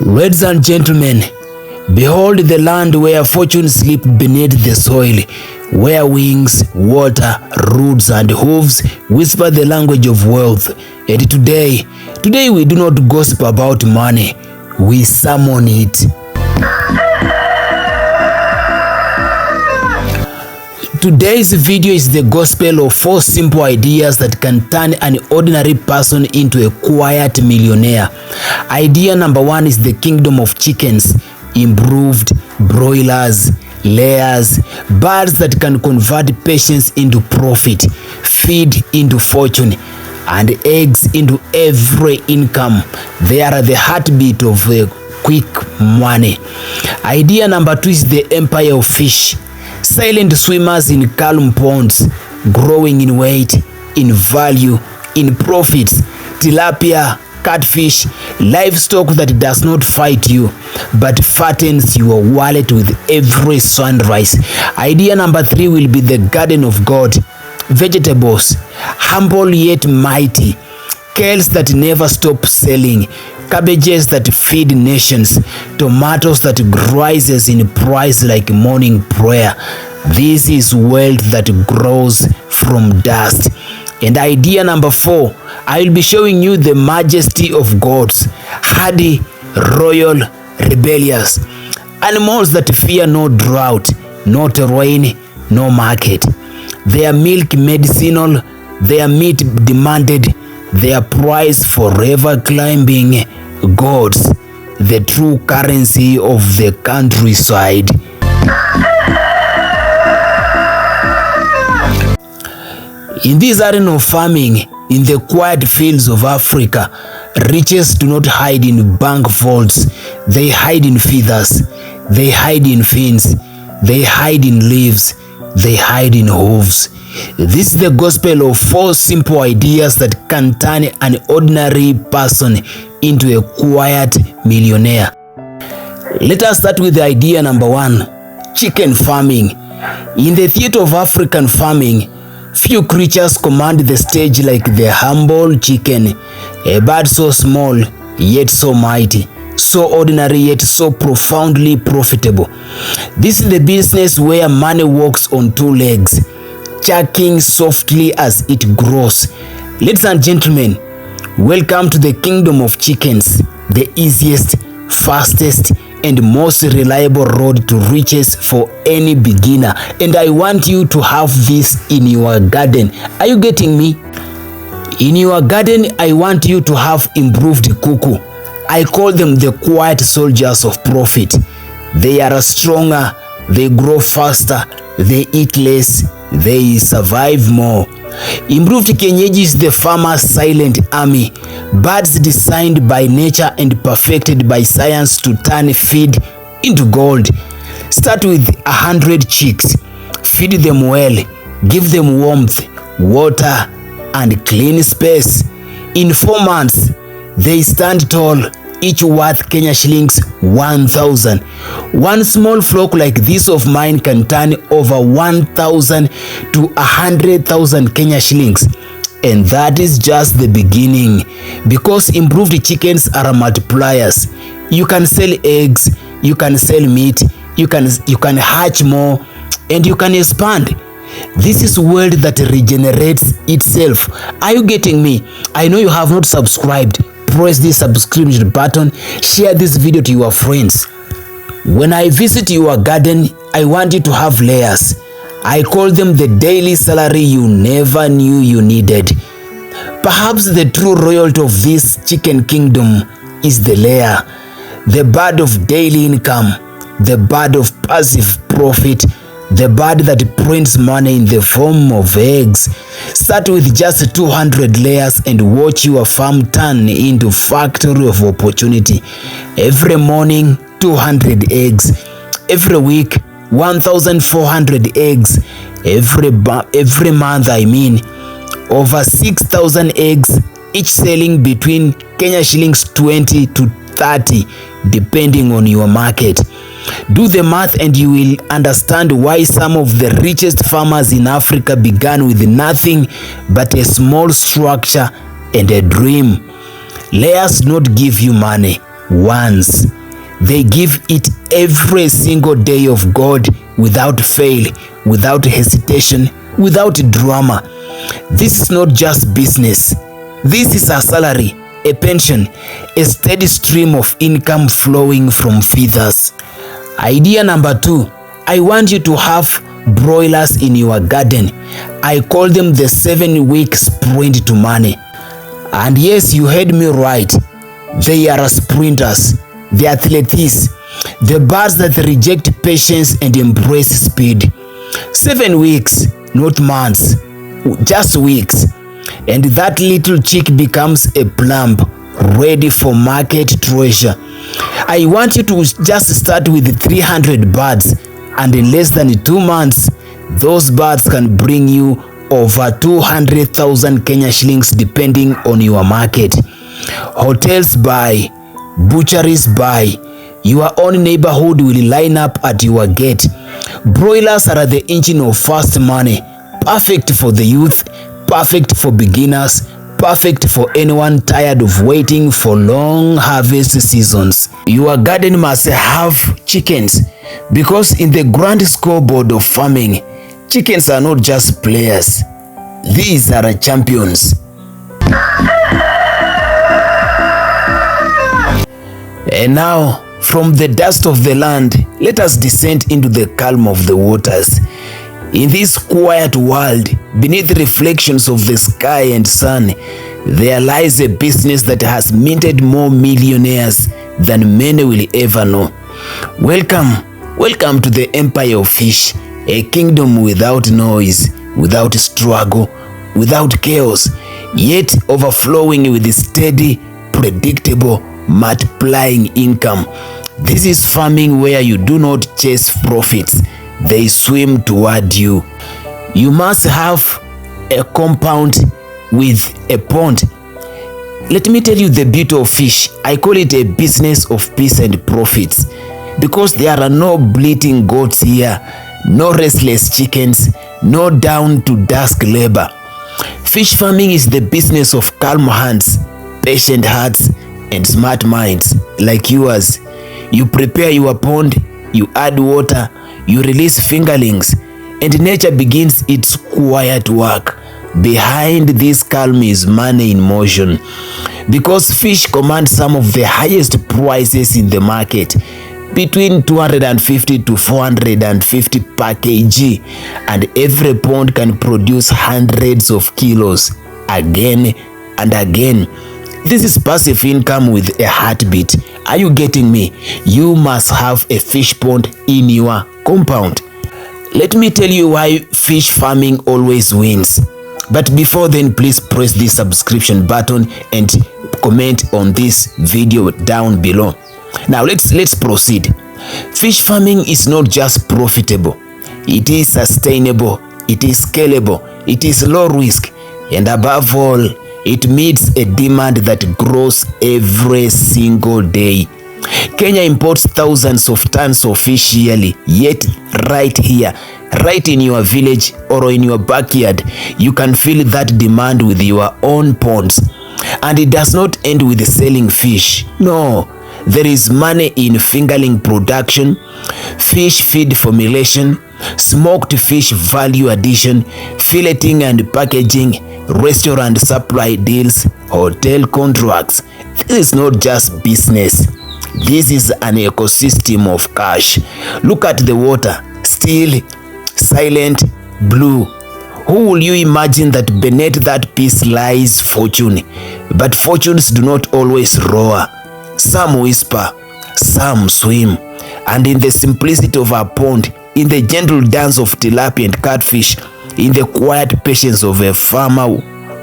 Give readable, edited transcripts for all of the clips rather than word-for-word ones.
Ladies and gentlemen, behold the land where fortune sleep beneath the soil, where wings, water, roots and hooves whisper the language of wealth. And today we do not gossip about money, we summon it. Today's video is the gospel of 4 simple ideas that can turn an ordinary person into a quiet millionaire. Idea number 1 is the kingdom of chickens, improved broilers, layers, birds that can convert patience into profit, feed into fortune, and eggs into every income. They are the heartbeat of quick money. Idea number 2 is the empire of fish. Silent swimmers in calm ponds, growing in weight, in value, in profits. Tilapia, catfish, livestock that does not fight you, but fattens your wallet with every sunrise. Idea number 3 will be the garden of God. Vegetables, humble yet mighty. Kales that never stop selling. Cabbages that feed nations, tomatoes that rises in price like morning prayer. This is wealth that grows from dust. And idea number 4, I will be showing you the majesty of gods, hardy, royal, rebellious, animals that fear no drought, not rain, no market. Their milk medicinal, their meat demanded, their price forever climbing. Gods, the true currency of the countryside. In this arena of farming, in the quiet fields of Africa, riches do not hide in bank vaults. They hide in feathers, they hide in fins, they hide in leaves, they hide in hooves. This is the gospel of 4 simple ideas that can turn an ordinary person into a quiet millionaire. Let us start with the idea number 1, chicken farming. In the theater of African farming, few creatures command the stage like the humble chicken, a bird so small yet so mighty, so ordinary yet so profoundly profitable. This is the business where money walks on 2 legs, chucking softly as it grows. Ladies and gentlemen, welcome to the kingdom of chickens, the easiest, fastest, and most reliable road to riches for any beginner. And I want you to have this in your garden. Are you getting me? In your garden, I want you to have improved cuckoo. I call them the quiet soldiers of profit. They are stronger, they grow faster, they eat less, they survive more. Improved kienyeji is the farmer's silent army, birds designed by nature and perfected by science to turn feed into gold. Start with 100 chicks, feed them well, give them warmth, water, and clean space. In 4 months, they stand tall, each worth Kenya shillings 1,000. One small flock like this of mine can turn over 1,000 to 100,000 Kenya shillings. And that is just the beginning, because improved chickens are multipliers. You can sell eggs, you can sell meat, you can hatch more, and you can expand. This is world that regenerates itself. Are you getting me? I know you have not subscribed. Press this subscription button, share this video to your friends. When I visit your garden, I want you to have layers. I call them the daily salary you never knew you needed. Perhaps the true royalty of this chicken kingdom is the layer, the bird of daily income, the bird of passive profit, the bird that prints money in the form of eggs. Start with just 200 layers and watch your farm turn into factory of opportunity. Every morning, 200 eggs. Every week, 1,400 eggs. Every month, over 6,000 eggs, each selling between Kenya shillings 20 to 30, depending on your market. Do the math and you will understand why some of the richest farmers in Africa began with nothing but a small structure and a dream. Layers not give you money, once. They give it every single day of God without fail, without hesitation, without drama. This is not just business. This is a salary, a pension, a steady stream of income flowing from feeders. Idea number 2. I want you to have broilers in your garden. I call them the 7-week sprint to money. And yes, you heard me right. They are sprinters, the athletes, the birds that reject patience and embrace speed. 7 weeks, not months, just weeks. And that little chick becomes a plump, ready for market treasure. I want you to just start with 300 birds, and in less than 2 months, those birds can bring you over 200,000 Kenya shillings depending on your market. Hotels buy, butcheries buy, your own neighborhood will line up at your gate. Broilers are the engine of fast money, perfect for the youth, perfect for beginners, perfect for anyone tired of waiting for long harvest seasons. Your garden must have chickens, because in the grand scoreboard of farming, chickens are not just players. These are champions. And now, from the dust of the land, let us descend into the calm of the waters. In this quiet world, beneath the reflections of the sky and sun, there lies a business that has minted more millionaires than many will ever know. Welcome to the empire of fish, a kingdom without noise, without struggle, without chaos, yet overflowing with steady, predictable, multiplying income. This is farming where you do not chase profits, they swim toward you. You must have a compound with a pond. Let me tell you the beauty of fish. I call it a business of peace and profits, because there are no bleating goats here, no restless chickens, no down to dusk labor. Fish farming is the business of calm hands, patient hearts, and smart minds like yours. You prepare your pond, you add water, you release fingerlings, and nature begins its quiet work. Behind this calm is money in motion, because fish command some of the highest prices in the market, between 250 to 450 per kg, and every pond can produce hundreds of kilos again and again. This is passive income with a heartbeat. Are you getting me? You must have a fish pond in your compound. Let me tell you why fish farming always wins. But before then, please press the subscription button and comment on this video down below. Now let's proceed. Fish farming is not just profitable. It is sustainable, it is scalable, it is low risk, and above all, it meets a demand that grows every single day. Kenya imports thousands of tons of fish yearly, yet right here, right in your village or in your backyard, you can fill that demand with your own ponds. And it does not end with selling fish. No, there is money in fingerling production, fish feed formulation, smoked fish value addition, filleting and packaging, restaurant supply deals, hotel contracts. This is not just business. This is an ecosystem of cash. Look at the water, still, silent, blue. Who will you imagine that beneath that peace lies fortune? But fortunes do not always roar. Some whisper, some swim. And in the simplicity of our pond, in the gentle dance of tilapia and catfish, in the quiet patience of a farmer,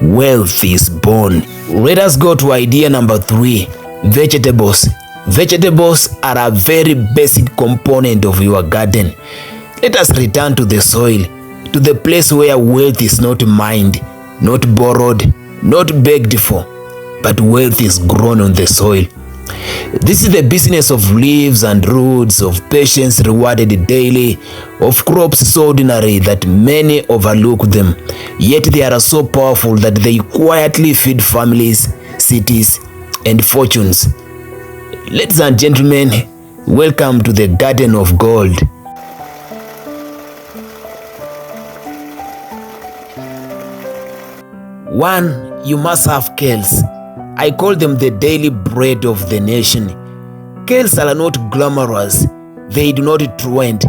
wealth is born. Let us go to idea number 3, vegetables. Vegetables are a very basic component of your garden. Let us return to the soil, to the place where wealth is not mined, not borrowed, not begged for, but wealth is grown on the soil. This is the business of leaves and roots, of patience rewarded daily, of crops so ordinary that many overlook them, yet they are so powerful that they quietly feed families, cities, and fortunes. Ladies and gentlemen, welcome to the Garden of Gold. One, you must have kales. I call them the daily bread of the nation. Kales are not glamorous, they do not trend,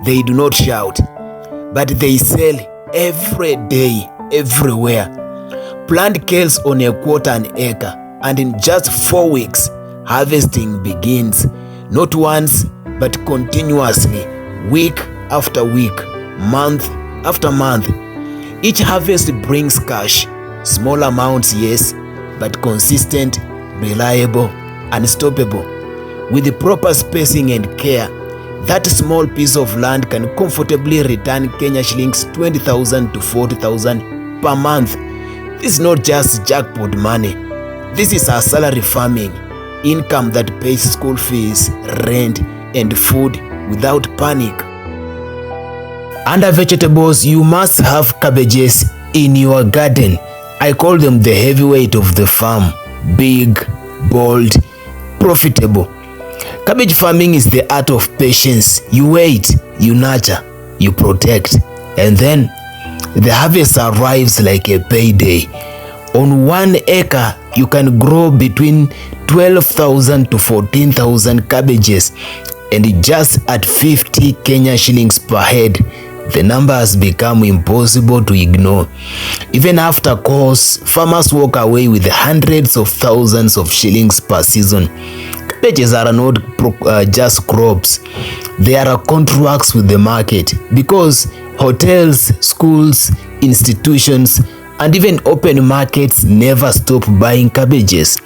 they do not shout, but they sell every day, everywhere. Plant kales on a quarter an acre, and in just 4 weeks, harvesting begins. Not once, but continuously, week after week, month after month. Each harvest brings cash. Small amounts, yes, but consistent, reliable, unstoppable. With the proper spacing and care, that small piece of land can comfortably return Kenya shillings 20,000 to 40,000 per month. This is not just jackpot money. This is our salary farming, income that pays school fees, rent, and food without panic. Under vegetables, you must have cabbages in your garden. I call them the heavyweight of the farm. Big, bold, profitable. Cabbage farming is the art of patience. You wait, you nurture, you protect, and then the harvest arrives like a payday. On 1 acre, you can grow between 12,000 to 14,000 cabbages, and just at 50 Kenya shillings per head, the number has become impossible to ignore. Even after costs, farmers walk away with hundreds of thousands of shillings per season. Cabbages are not just crops, they are contracts with the market, because hotels, schools, institutions, and even open markets never stop buying cabbages.